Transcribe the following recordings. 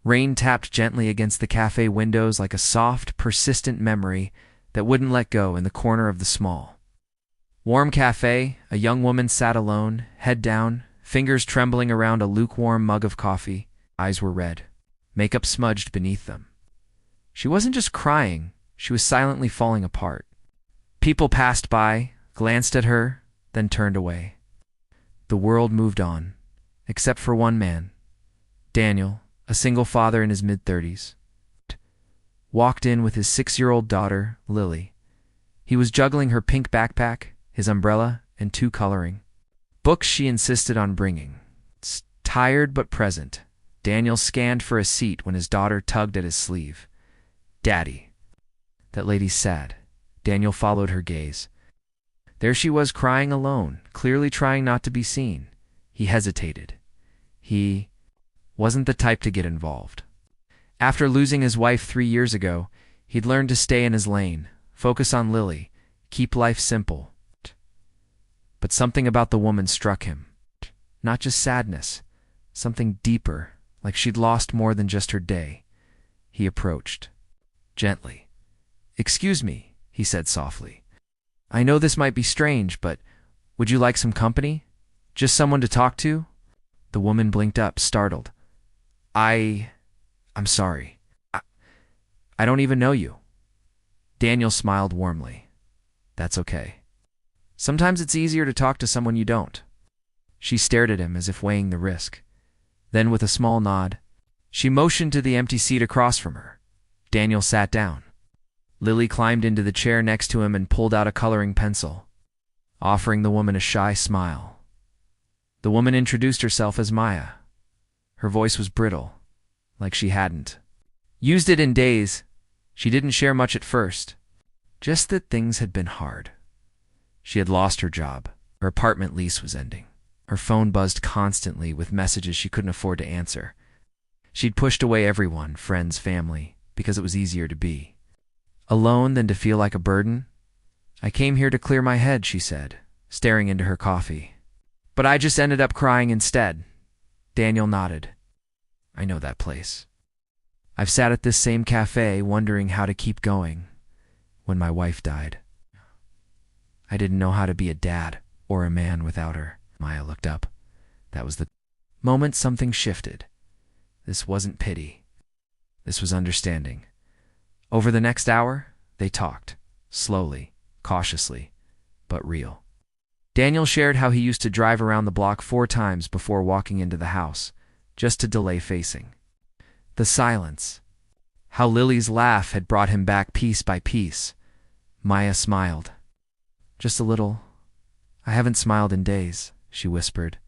Rain tapped gently against the cafe windows like a soft, persistent memory that wouldn't let go in the corner of the small, warm cafe. A young woman sat alone, head down, fingers trembling around a lukewarm mug of coffee. Eyes were red, makeup smudged beneath them. She wasn't just crying, she was silently falling apart. People passed by, glanced at her, then turned away. The world moved on, except for one man. Daniel, a single father in his mid-30s, walked in with his 6-year-old daughter, Lily. He was juggling her pink backpack, his umbrella, and 2 coloring books she insisted on bringing. Tired but present, Daniel scanned for a seat when his daughter tugged at his sleeve. "Daddy." That lady's sad. Daniel followed her gaze. There she was crying alone, clearly trying not to be seen. He hesitated. He wasn't the type to get involved. After losing his wife 3 years ago, he'd learned to stay in his lane, focus on Lily, keep life simple. But something about the woman struck him. Not just sadness, something deeper, like she'd lost more than just her day. He approached. Gently. "Excuse me," he said softly. "I know this might be strange, but would you like some company? Just someone to talk to?" The woman blinked up, startled. I'm sorry. I don't even know you." Daniel smiled warmly. "That's okay. Sometimes it's easier to talk to someone you don't." She stared at him as if weighing the risk. Then, with a small nod, she motioned to the empty seat across from her. Daniel sat down. Lily climbed into the chair next to him and pulled out a coloring pencil, offering the woman a shy smile. The woman introduced herself as Maya. Her voice was brittle, like she hadn't used it in days. She didn't share much at first, just that things had been hard. She had lost her job. Her apartment lease was ending. Her phone buzzed constantly with messages she couldn't afford to answer. She'd pushed away everyone, friends, family, because it was easier to be alone than to feel like a burden. "I came here to clear my head," she said, staring into her coffee. "But I just ended up crying instead." Daniel nodded. "I know that place. I've sat at this same cafe wondering how to keep going when my wife died. I didn't know how to be a dad or a man without her." Maya looked up. That was the moment something shifted. This wasn't pity. This was understanding. Over the next hour, they talked, slowly, cautiously, but real. Daniel shared how he used to drive around the block 4 times before walking into the house, just to delay facing the silence. How Lily's laugh had brought him back piece by piece. Maya smiled. "Just a little. I haven't smiled in days," she whispered.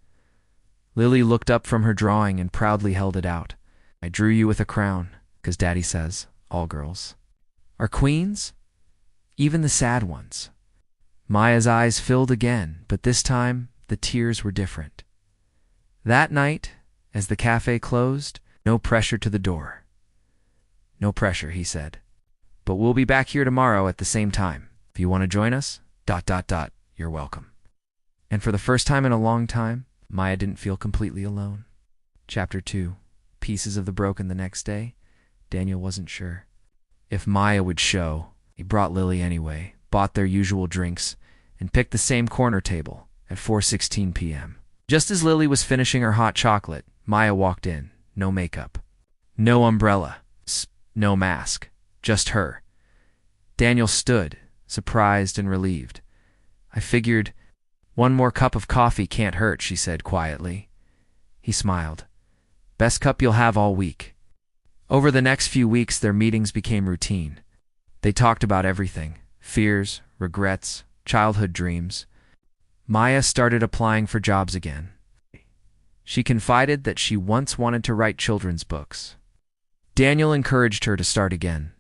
Lily looked up from her drawing and proudly held it out. "I drew you with a crown, 'cause Daddy says all girls are queens, even the sad ones." Maya's eyes filled again, but this time the tears were different. That night, as the cafe closed, no pressure to the door. "No pressure," he said. "But we'll be back here tomorrow at the same time. If you want to join us, ... you're welcome." And for the first time in a long time, Maya didn't feel completely alone. Chapter 2. Pieces of the broken. The next day, Daniel wasn't sure if Maya would show. He brought Lily anyway, bought their usual drinks, and picked the same corner table at 4:16 p.m. Just as Lily was finishing her hot chocolate, Maya walked in. No makeup, no umbrella, no mask, just her. Daniel stood, surprised and relieved. "I figured one more cup of coffee can't hurt," she said quietly. He smiled. "Best cup you'll have all week." Over the next few weeks, their meetings became routine. They talked about everything: fears, regrets, childhood dreams. Maya started applying for jobs again. She confided that she once wanted to write children's books. Daniel encouraged her to start again,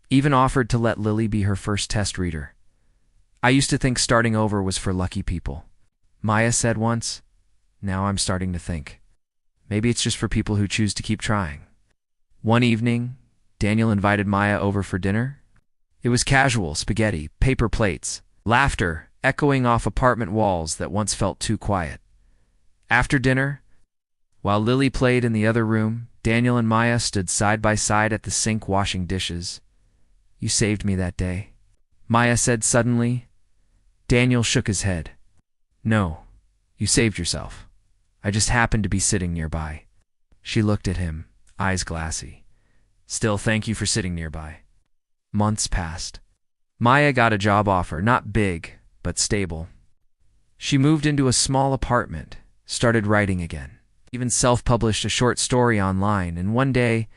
even offered to let Lily be her first test reader. "I used to think starting over was for lucky people," Maya said once. "Now I'm starting to think maybe it's just for people who choose to keep trying." One evening, Daniel invited Maya over for dinner. It was casual: spaghetti, paper plates, laughter echoing off apartment walls that once felt too quiet. After dinner, While Lily played in the other room, Daniel and Maya stood side by side at the sink washing dishes. "You saved me that day," Maya said suddenly. Daniel shook his head. "No, you saved yourself. I just happened to be sitting nearby." She looked at him, eyes glassy. "Still, thank you for sitting nearby." Months passed. Maya got a job offer, not big, but stable. She moved into a small apartment, started writing again, even self-published a short story online, and one day,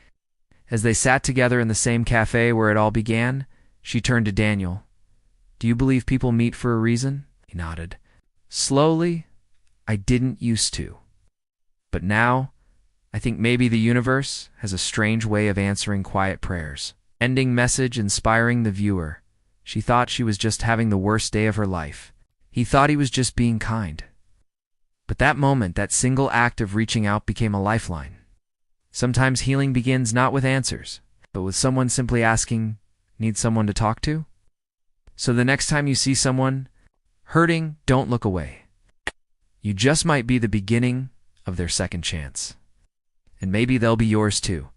as they sat together in the same cafe where it all began, she turned to Daniel. "Do you believe people meet for a reason?" He nodded. Slowly, "I didn't used to. But now, I think maybe the universe has a strange way of answering quiet prayers." Ending message inspiring the viewer. She thought she was just having the worst day of her life. He thought he was just being kind. But that moment, that single act of reaching out became a lifeline. Sometimes healing begins not with answers, but with someone simply asking, "Need someone to talk to?" So the next time you see someone hurting, don't look away. You just might be the beginning of their second chance. And maybe they'll be yours too.